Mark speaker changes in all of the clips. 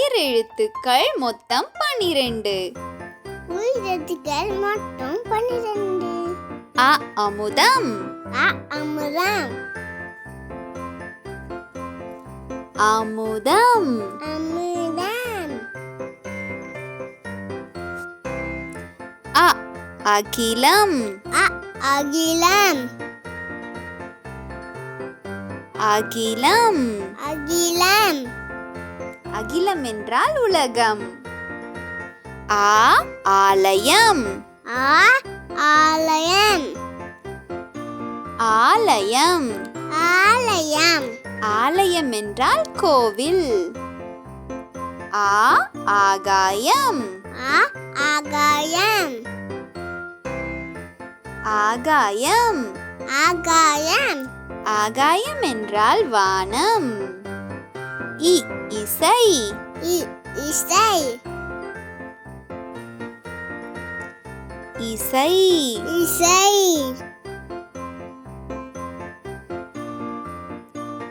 Speaker 1: உயிர் எழுத்துக்கள் மொத்தம் 12.
Speaker 2: உயிர் எழுத்துக்கள் மொத்தம் 12.
Speaker 1: அ அமுதம்.
Speaker 2: அ அமுதம்.
Speaker 1: அமுதம்.
Speaker 2: அமுதம்.
Speaker 1: அ அகிலம்.
Speaker 2: அ அகிலம்.
Speaker 1: அகிலம்.
Speaker 2: அகிலம்.
Speaker 1: அகிலம் என்றால் உலகம். ஆ ஆலயம்.
Speaker 2: ஆ ஆலயம்.
Speaker 1: ஆலயம்.
Speaker 2: ஆலயம்.
Speaker 1: ஆலயம் என்றால் கோவில். ஆ ஆகாயம்.
Speaker 2: ஆ ஆகாயம்.
Speaker 1: ஆகாயம்.
Speaker 2: ஆகாயம்.
Speaker 1: ஆகாயம் என்றால் வானம். இ இசை.
Speaker 2: இசை.
Speaker 1: இசை.
Speaker 2: இசை.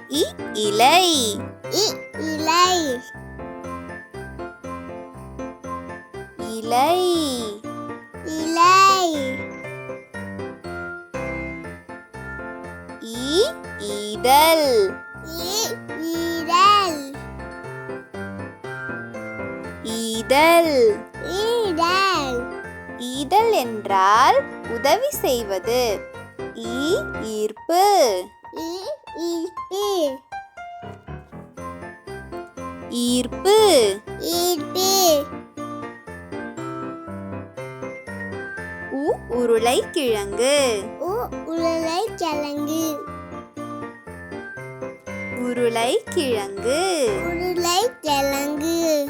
Speaker 1: இ இலை.
Speaker 2: இலை.
Speaker 1: இலை.
Speaker 2: இலை.
Speaker 1: ஈதல்.
Speaker 2: ஈதல்.
Speaker 1: ஈதல்.
Speaker 2: ஈதல்.
Speaker 1: ஈதல் என்றால் உதவி செய்வது. ஈர்ப்பு.
Speaker 2: ஈர்ப்பு.
Speaker 1: ஈர்ப்பு.
Speaker 2: ஈர்ப்பு.
Speaker 1: உருளைக்கிழங்கு.
Speaker 2: உருளைக்கிழங்கு.
Speaker 1: உருளைக்கிழங்கு.
Speaker 2: உருளைக்கிழங்கு.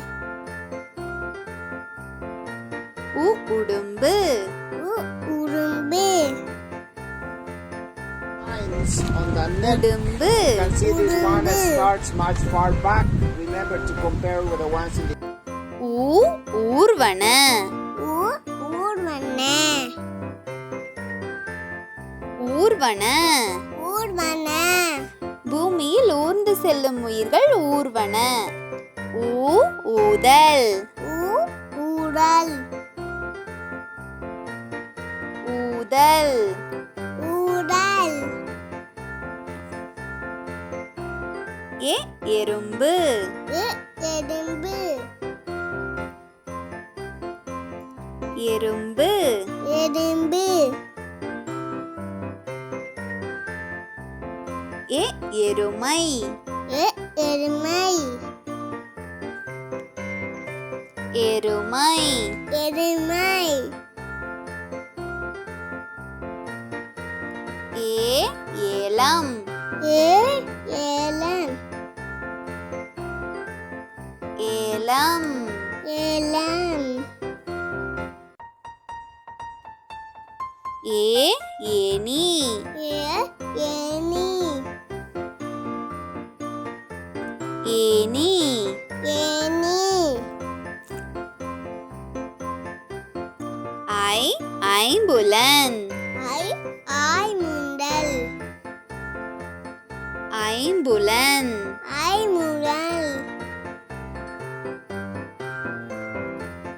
Speaker 1: உடும்பு.
Speaker 2: உடும்பு.
Speaker 3: On the net,
Speaker 1: உடும்பு.
Speaker 3: you can see this one that starts much far back. Remember to compare with the ones in the
Speaker 1: ஊர்வன.
Speaker 2: ஊர்வன.
Speaker 1: ஊர்வன.
Speaker 2: ஊர்வன.
Speaker 1: பூமியில் ஊர்ந்து செல்லும் உயிர்கள் ஊர்வன. ஊதல்.
Speaker 2: ஊடல்.
Speaker 1: ஊதல்.
Speaker 2: ஊடல்.
Speaker 1: எறும்பு.
Speaker 2: எறும்பு.
Speaker 1: எறும்பு.
Speaker 2: எறும்பு.
Speaker 1: எருமை.
Speaker 2: எருமை.
Speaker 1: எருமை.
Speaker 2: எருமை.
Speaker 1: ஏலம்.
Speaker 2: ஏலம்.
Speaker 1: ஏலம்.
Speaker 2: ஏலம்.
Speaker 1: ஏனி.
Speaker 2: ஏனி.
Speaker 1: ஏனி.
Speaker 2: ஏனி.
Speaker 1: ஐம்புலன்.
Speaker 2: ஐமுண்டல்.
Speaker 1: ஐம்புலன்.
Speaker 2: ஐமுழல்.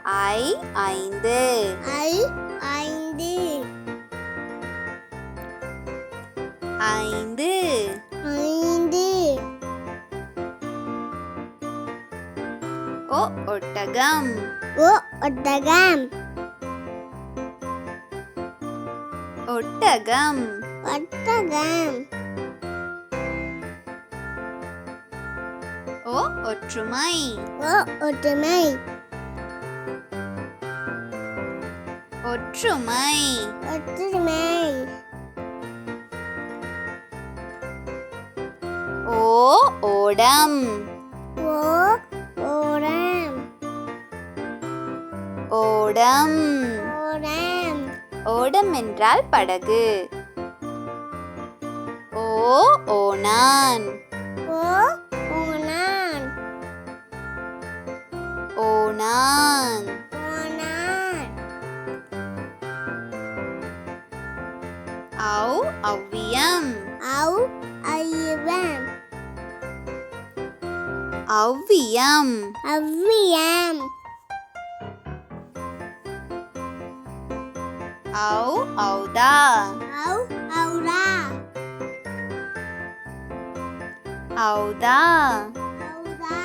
Speaker 1: ஐந்து.
Speaker 2: ஐந்து.
Speaker 1: ஐந்து.
Speaker 2: ஐந்து.
Speaker 1: ஒட்டகம்.
Speaker 2: ஒட்டகம்.
Speaker 1: ஒட்டகம்.
Speaker 2: ஒட்டகம்.
Speaker 1: ஒற்றுமை.
Speaker 2: ஒற்றுமை.
Speaker 1: ஒற்றுமை.
Speaker 2: ஒற்றுமை.
Speaker 1: ஓடம்.
Speaker 2: ஓடம்.
Speaker 1: ஓடம்.
Speaker 2: ஓடம்.
Speaker 1: ஓடம் என்றால் படகு. ஓணான்.
Speaker 2: ஓணான்.
Speaker 1: ஓணான்.
Speaker 2: ஓணான்.
Speaker 1: ஔவியம்.
Speaker 2: ஐயம்.
Speaker 1: அவ்வியம்.
Speaker 2: அவ்வியம்.
Speaker 1: ஔதா.
Speaker 2: ஔரா.
Speaker 1: ஔதா.
Speaker 2: ஔரா.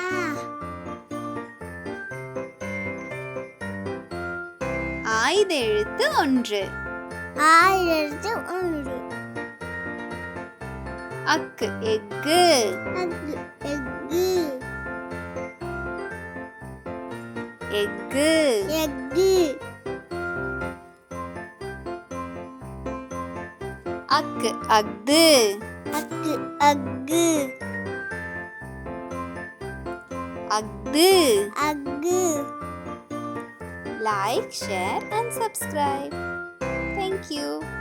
Speaker 1: ஆய்தெழுத்து ஒன்று.
Speaker 2: ஆயிரத்து ஒன்று.
Speaker 1: அக்கு எக்கு.
Speaker 2: அக்கு எக்கு.
Speaker 1: எக்கு.
Speaker 2: எக்கு.
Speaker 1: அக்கு அஃது.
Speaker 2: அக்கு அக்கு.
Speaker 1: அஃது.
Speaker 2: அக்கு.
Speaker 1: Like, share and subscribe. Thank you.